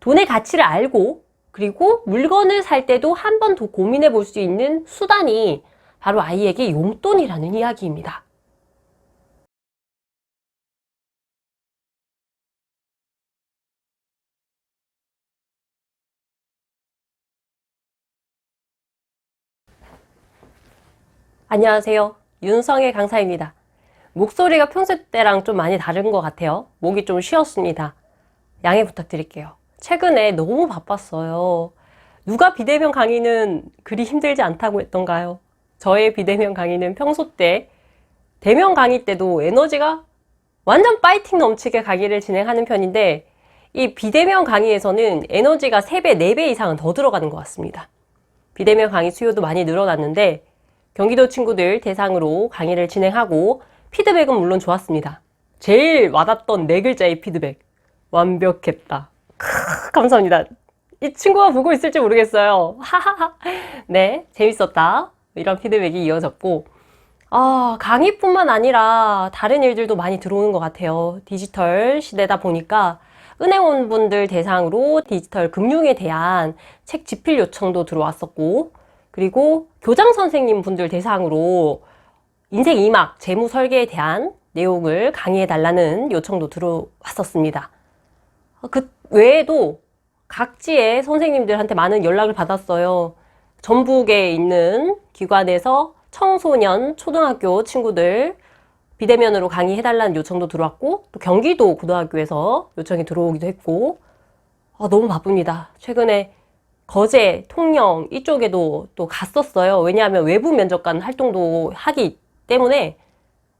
돈의 가치를 알고 그리고 물건을 살 때도 한 번 더 고민해 볼 수 있는 수단이 바로 아이에게 용돈이라는 이야기입니다. 안녕하세요. 윤성의 강사입니다. 목소리가 평소 때랑 좀 많이 다른 것 같아요. 목이 좀 쉬었습니다. 양해 부탁드릴게요. 최근에 너무 바빴어요. 누가 비대면 강의는 그리 힘들지 않다고 했던가요? 저의 비대면 강의는 평소 때 대면 강의 때도 에너지가 완전 파이팅 넘치게 강의를 진행하는 편인데 이 비대면 강의에서는 에너지가 3배, 4배 이상은 더 들어가는 것 같습니다. 비대면 강의 수요도 많이 늘어났는데 경기도 친구들 대상으로 강의를 진행하고 피드백은 물론 좋았습니다. 제일 와닿던 4글자의 피드백. 완벽했다. 감사합니다. 이 친구가 보고 있을지 모르겠어요. 하하하. 네, 재밌었다. 이런 피드백이 이어졌고 강의뿐만 아니라 다른 일들도 많이 들어오는 것 같아요. 디지털 시대다 보니까 은행원분들 대상으로 디지털 금융에 대한 책 집필 요청도 들어왔었고 그리고 교장 선생님 분들 대상으로 인생 2막 재무 설계에 대한 내용을 강의해 달라는 요청도 들어왔었습니다. 그 외에도 각지의 선생님들한테 많은 연락을 받았어요. 전북에 있는 기관에서 청소년, 초등학교 친구들 비대면으로 강의해달라는 요청도 들어왔고 또 경기도 고등학교에서 요청이 들어오기도 했고 너무 바쁩니다. 최근에 거제, 통영 이쪽에도 또 갔었어요. 왜냐하면 외부 면접관 활동도 하기 때문에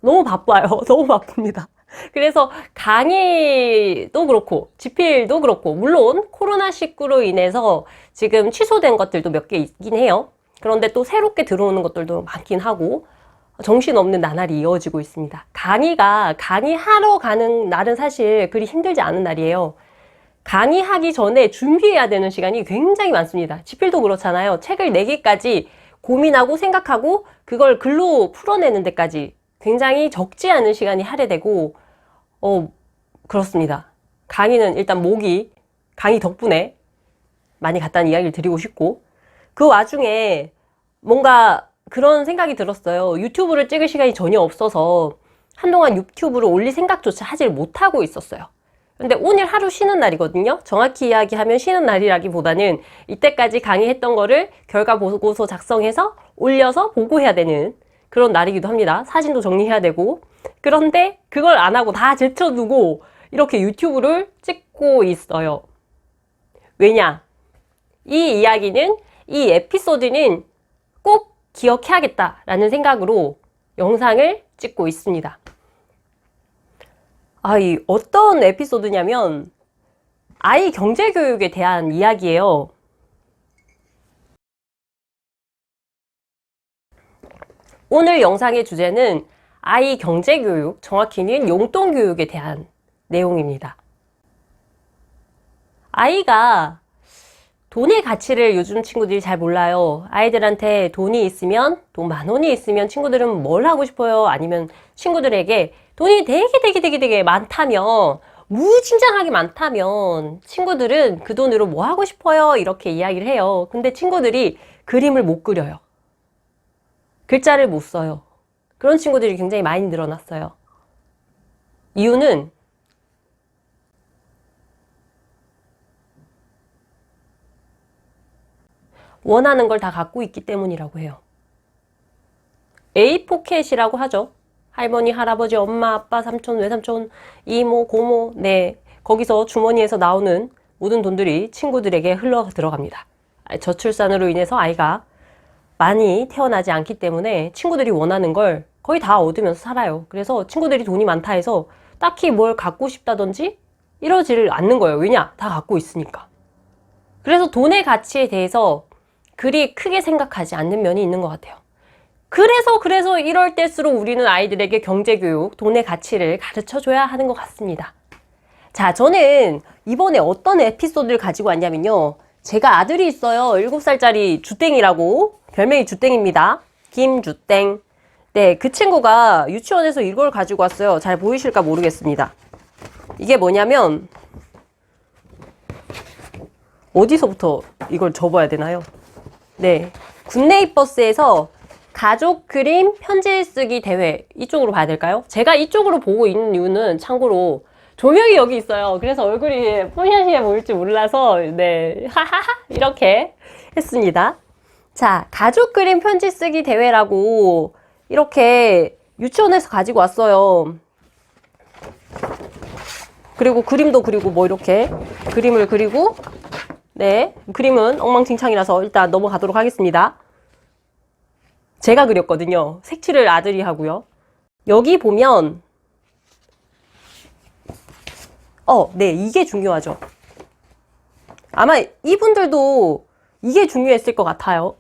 너무 바빠요. 너무 바쁩니다. 그래서 강의도 그렇고 집필도 그렇고 물론 코로나19로 인해서 지금 취소된 것들도 몇 개 있긴 해요. 그런데 또 새롭게 들어오는 것들도 많긴 하고 정신없는 나날이 이어지고 있습니다. 강의하러 가는 날은 사실 그리 힘들지 않은 날이에요. 강의하기 전에 준비해야 되는 시간이 굉장히 많습니다. 집필도 그렇잖아요. 책을 4개까지 고민하고 생각하고 그걸 글로 풀어내는 데까지 굉장히 적지 않은 시간이 할애되고 그렇습니다. 강의는 일단 강의 덕분에 많이 갔다는 이야기를 드리고 싶고 그 와중에 뭔가 그런 생각이 들었어요. 유튜브를 찍을 시간이 전혀 없어서 한동안 유튜브를 올릴 생각조차 하질 못하고 있었어요. 근데 오늘 하루 쉬는 날이거든요. 정확히 이야기하면 쉬는 날이라기보다는 이때까지 강의했던 거를 결과 보고서 작성해서 올려서 보고해야 되는 그런 날이기도 합니다. 사진도 정리해야 되고 그런데 그걸 안 하고 다 제쳐두고 이렇게 유튜브를 찍고 있어요. 왜냐? 이 에피소드는 꼭 기억해야겠다라는 생각으로 영상을 찍고 있습니다. 어떤 에피소드냐면 아이 경제교육에 대한 이야기예요. 오늘 영상의 주제는 아이 경제교육, 정확히는 용돈교육에 대한 내용입니다. 아이가 돈의 가치를 요즘 친구들이 잘 몰라요. 아이들한테 돈이 있으면, 돈 10,000원이 있으면 친구들은 뭘 하고 싶어요? 아니면 친구들에게 돈이 되게 많다면, 무진장하게 많다면 친구들은 그 돈으로 뭐 하고 싶어요? 이렇게 이야기를 해요. 근데 친구들이 그림을 못 그려요. 글자를 못 써요. 그런 친구들이 굉장히 많이 늘어났어요. 이유는 원하는 걸 다 갖고 있기 때문이라고 해요. A 포켓이라고 하죠. 할머니, 할아버지, 엄마, 아빠, 삼촌, 외삼촌, 이모, 고모, 거기서 주머니에서 나오는 모든 돈들이 친구들에게 흘러 들어갑니다. 저출산으로 인해서 아이가 많이 태어나지 않기 때문에 친구들이 원하는 걸 거의 다 얻으면서 살아요. 그래서 친구들이 돈이 많다 해서 딱히 뭘 갖고 싶다든지 이러지를 않는 거예요. 왜냐? 다 갖고 있으니까. 그래서 돈의 가치에 대해서 그리 크게 생각하지 않는 면이 있는 것 같아요. 그래서 이럴 때일수록 우리는 아이들에게 경제교육, 돈의 가치를 가르쳐줘야 하는 것 같습니다. 자, 저는 이번에 어떤 에피소드를 가지고 왔냐면요. 제가 아들이 있어요. 7살짜리 주땡이라고. 별명이 주땡입니다. 김주땡. 네, 그 친구가 유치원에서 이걸 가지고 왔어요. 잘 보이실까 모르겠습니다. 이게 뭐냐면 어디서부터 이걸 접어야 되나요? 네. 굿네이버스에서 가족 그림 편지 쓰기 대회 이쪽으로 봐야 될까요? 제가 이쪽으로 보고 있는 이유는 참고로 조명이 여기 있어요. 그래서 얼굴이 뽀샤시해 보일지 몰라서 네 하하하 이렇게 했습니다. 자, 가족 그림 편지 쓰기 대회라고 이렇게 유치원에서 가지고 왔어요. 그리고 그림도 그리고 뭐 이렇게 그림을 그리고 네, 그림은 엉망진창이라서 일단 넘어가도록 하겠습니다. 제가 그렸거든요. 색칠을 아들이 하고요. 여기 보면 네, 이게 중요하죠. 아마 이분들도 이게 중요했을 것 같아요.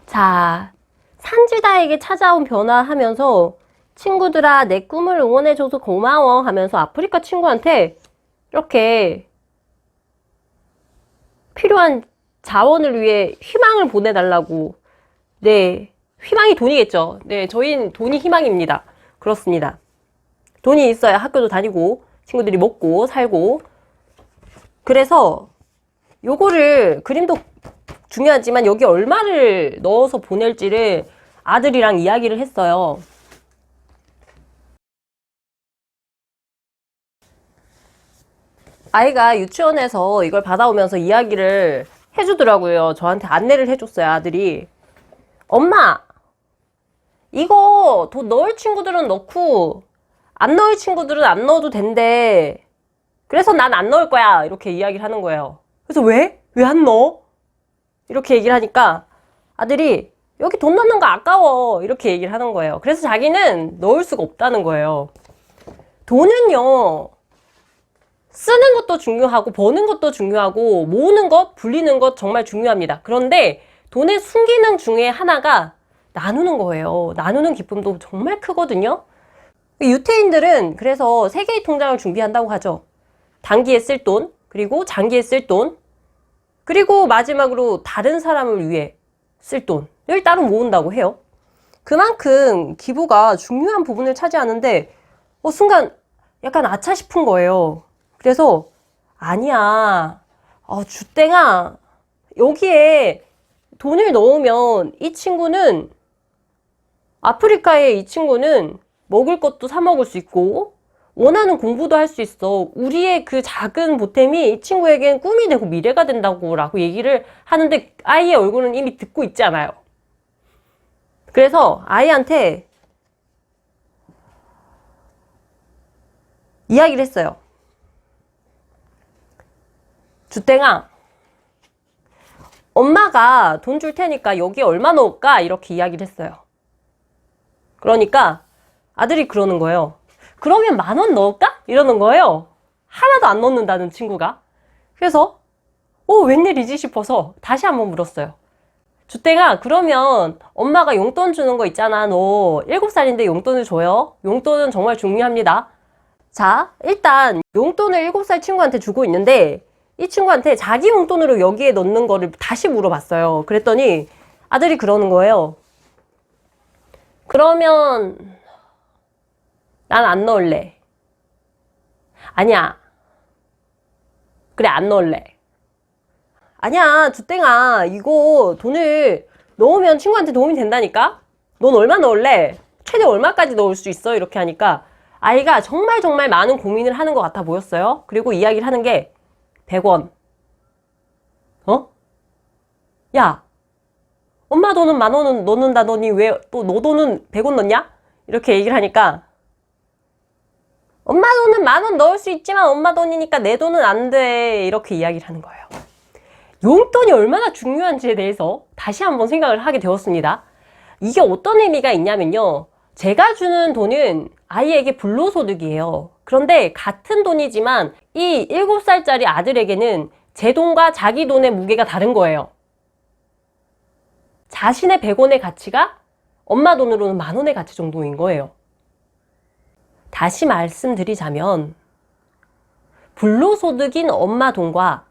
자, 산지다에게 찾아온 변화 하면서 친구들아 내 꿈을 응원해줘서 고마워 하면서 아프리카 친구한테 이렇게 필요한 자원을 위해 희망을 보내달라고. 네, 희망이 돈이겠죠. 네, 저희는 돈이 희망입니다. 그렇습니다. 돈이 있어야 학교도 다니고 친구들이 먹고 살고. 그래서 요거를 그림도 중요하지만 여기 얼마를 넣어서 보낼지를 아들이랑 이야기를 했어요. 아이가 유치원에서 이걸 받아오면서 이야기를 해주더라고요. 저한테 안내를 해줬어요, 아들이. 엄마, 이거 돈 넣을 친구들은 넣고 안 넣을 친구들은 안 넣어도 된대. 그래서 난 안 넣을 거야. 이렇게 이야기를 하는 거예요. 그래서 왜? 왜 안 넣어? 이렇게 얘기를 하니까 아들이 여기 돈 넣는 거 아까워. 이렇게 얘기를 하는 거예요. 그래서 자기는 넣을 수가 없다는 거예요. 돈은요, 쓰는 것도 중요하고 버는 것도 중요하고 모으는 것, 불리는 것 정말 중요합니다. 그런데 돈의 순기능 중에 하나가 나누는 거예요. 나누는 기쁨도 정말 크거든요. 유태인들은 그래서 세 개의 통장을 준비한다고 하죠. 단기에 쓸 돈, 그리고 장기에 쓸 돈, 그리고 마지막으로 다른 사람을 위해 쓸 돈을 따로 모은다고 해요. 그만큼 기부가 중요한 부분을 차지하는데 순간 약간 아차 싶은 거예요. 그래서 아니야, 주땡아, 여기에 돈을 넣으면 이 친구는 아프리카의 이 친구는 먹을 것도 사 먹을 수 있고 원하는 공부도 할 수 있어. 우리의 그 작은 보탬이 이 친구에겐 꿈이 되고 미래가 된다고 라고 얘기를 하는데 아이의 얼굴은 이미 듣고 있지 않아요. 그래서 아이한테 이야기를 했어요. 주땡아, 엄마가 돈 줄 테니까 여기에 얼마 넣을까? 이렇게 이야기를 했어요. 그러니까 아들이 그러는 거예요. 그러면 10,000원 넣을까? 이러는 거예요. 하나도 안 넣는다는 친구가. 그래서 웬일이지 싶어서 다시 한번 물었어요. 주땡아, 그러면 엄마가 용돈 주는 거 있잖아. 너 7살인데 용돈을 줘요. 용돈은 정말 중요합니다. 자, 일단 용돈을 7살 친구한테 주고 있는데 이 친구한테 자기 용돈으로 여기에 넣는 거를 다시 물어봤어요. 그랬더니 아들이 그러는 거예요. 그러면 난 안 넣을래. 아니야. 그래, 안 넣을래. 아니야, 주땡아, 이거 돈을 넣으면 친구한테 도움이 된다니까? 넌 얼마 넣을래? 최대 얼마까지 넣을 수 있어? 이렇게 하니까 아이가 정말 정말 많은 고민을 하는 것 같아 보였어요. 그리고 이야기를 하는 게 100원. 야, 엄마 돈은 10,000원 넣는다 너니 왜 또 너 돈은 100원 넣냐? 이렇게 얘기를 하니까 엄마 돈은 10,000원 넣을 수 있지만 엄마 돈이니까 내 돈은 안 돼. 이렇게 이야기를 하는 거예요. 용돈이 얼마나 중요한지에 대해서 다시 한번 생각을 하게 되었습니다. 이게 어떤 의미가 있냐면요. 제가 주는 돈은 아이에게 불로소득이에요. 그런데 같은 돈이지만 이 7살짜리 아들에게는 제 돈과 자기 돈의 무게가 다른 거예요. 자신의 100원의 가치가 엄마 돈으로는 10,000원의 가치 정도인 거예요. 다시 말씀드리자면 불로소득인 엄마 돈과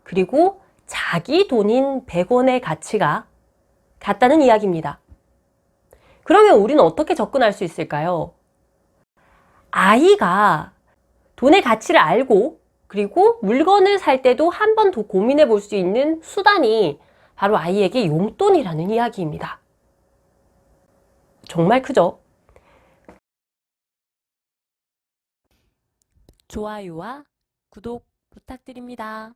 그리고 자기 돈인 100원의 가치가 같다는 이야기입니다. 그러면 우리는 어떻게 접근할 수 있을까요? 아이가 돈의 가치를 알고 그리고 물건을 살 때도 한 번 더 고민해 볼 수 있는 수단이 바로 아이에게 용돈이라는 이야기입니다. 정말 크죠? 좋아요와 구독 부탁드립니다.